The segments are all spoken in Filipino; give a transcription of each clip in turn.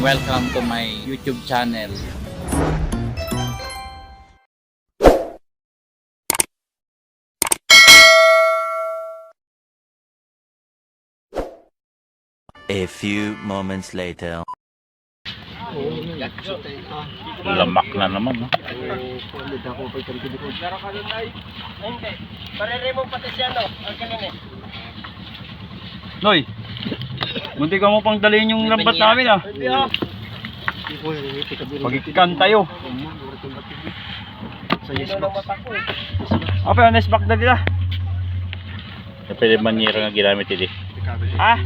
welcome to my YouTube channel. A few moments later. Lamak na naman, no? Noy, munti ka mo pang dalhin yung lambat namin ah. Pag-ikan tayo. Apa yung nesbak na nila? Pwede manira nga ginamit hindi. Ah?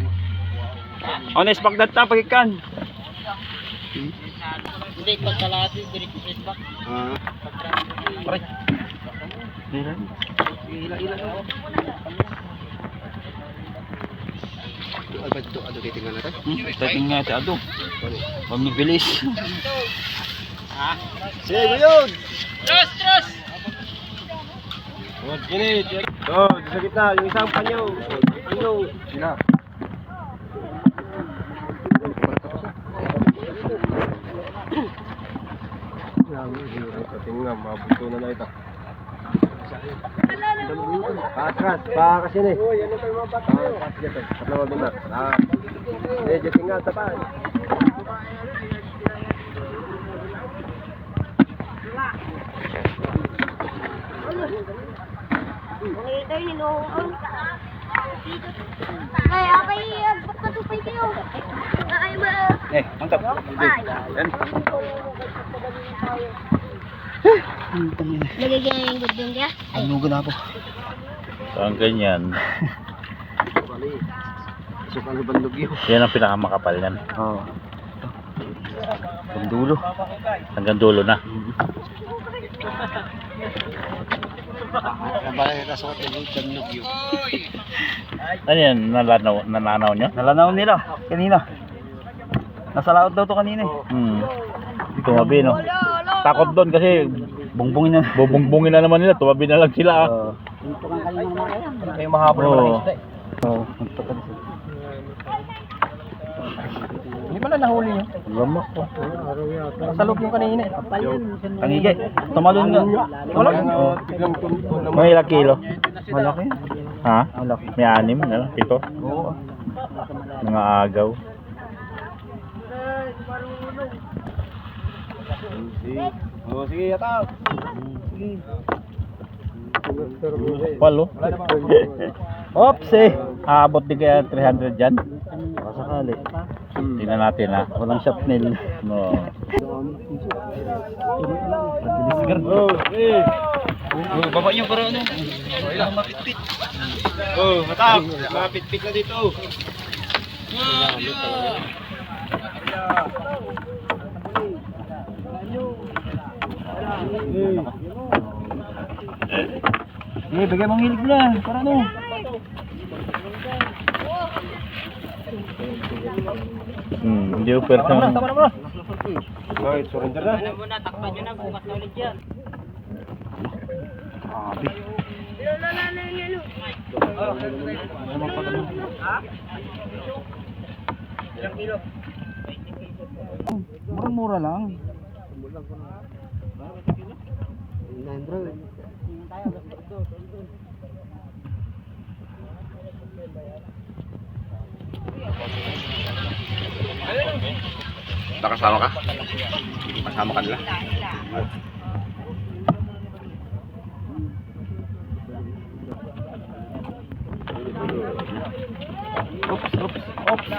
Honest Bagdad ta pag-ikan. Hindi, pagkalahati, direct feedback. Aray. Tating nga ito ado. Pamibilis. Sige, yun! Trust, trust! Ginit! Sa gitna, yung isang panyo. Sila. Tingnan, mabuto na ito. Patras, pakas yun eh. Pakas dito, katlawa din na. Medyo tingnan, tapan. Ito yung inuun. Ay, abay, patupay kayo. Ay, ba? Mantap. Yan. Nagiging yung gudong niya. Ano na ako? Ang ganyan. Sukan sa bandog yun. Yan ang pinakamakapal yan. Oo. Ang dulo. Hanggang dulo na. Nabalay na sa bandog yun. Ano yan? Nananaw nyo? Nalanaw nila kanina. Nasa laot daw to kanina eh. Tumabi, no? Takot doon kasi Bungbungin na. bubungbungin na naman nila. Tumabi na lang sila, ah. Kayo mahapon Oo. naman ang isda eh. Oo. Hindi pala nahuli niya. Lamak ko. Nasa loob yung kanina eh. Tangigay. Tumalon nga. Wala. May ilang kilo? Malaki. Ha? Malaki. May 6, ano? 7? Oo. Mga agaw. Sige, yataw. Palo. Oops, eh. Aabot din kaya 300 dyan. Masakali. Tingnan natin, ha. Walang shop nail. No. Baba niyo para ano? Ilang mapitpit. Matap. Mapit-pit na dito. Bigay mong hilig na. Para ano? Hindi ko pwerte. Tama na. Right, surrender na. Ano muna, takpan nyo na, bukas na ulit yan. Murang-mura lang. Nakasama ka? Kasama ka nila? Oops.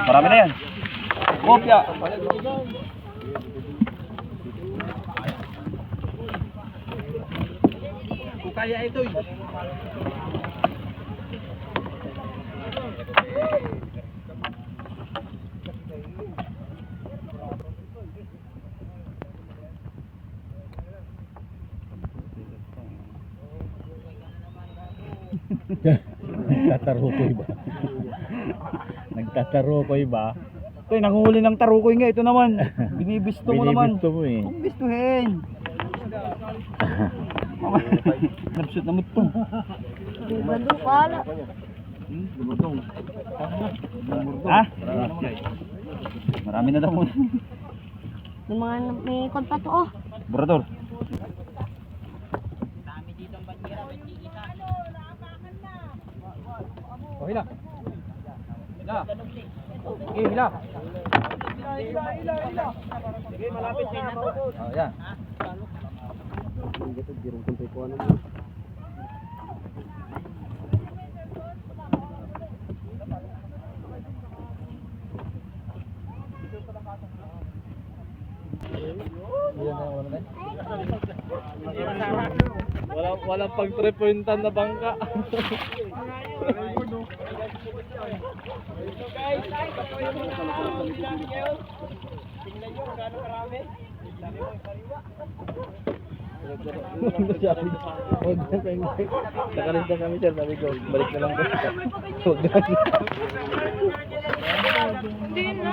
Marami na yan. Kopya. Kaya ito eh. Nagtatarukoy ba? Nagtatarukoy ba? Ito, nanguhuli ng tarukoy nga. Ito naman. Binibisto mo naman. Binibisto mo eh. Huwag bistuhin. Nabshoot na mo ito. Bandung pala. Ha? Marami na daw muna. Yung mga may konta to, oh. Burador. Oh, hila. Hila. Sige, hila. Sige, malapit din na to. Oh, yan. Walang pag-3-pointan na bangka. Nakalinta kami sir, sabi ko, balik na lang ko. Huwag na. Hindi na.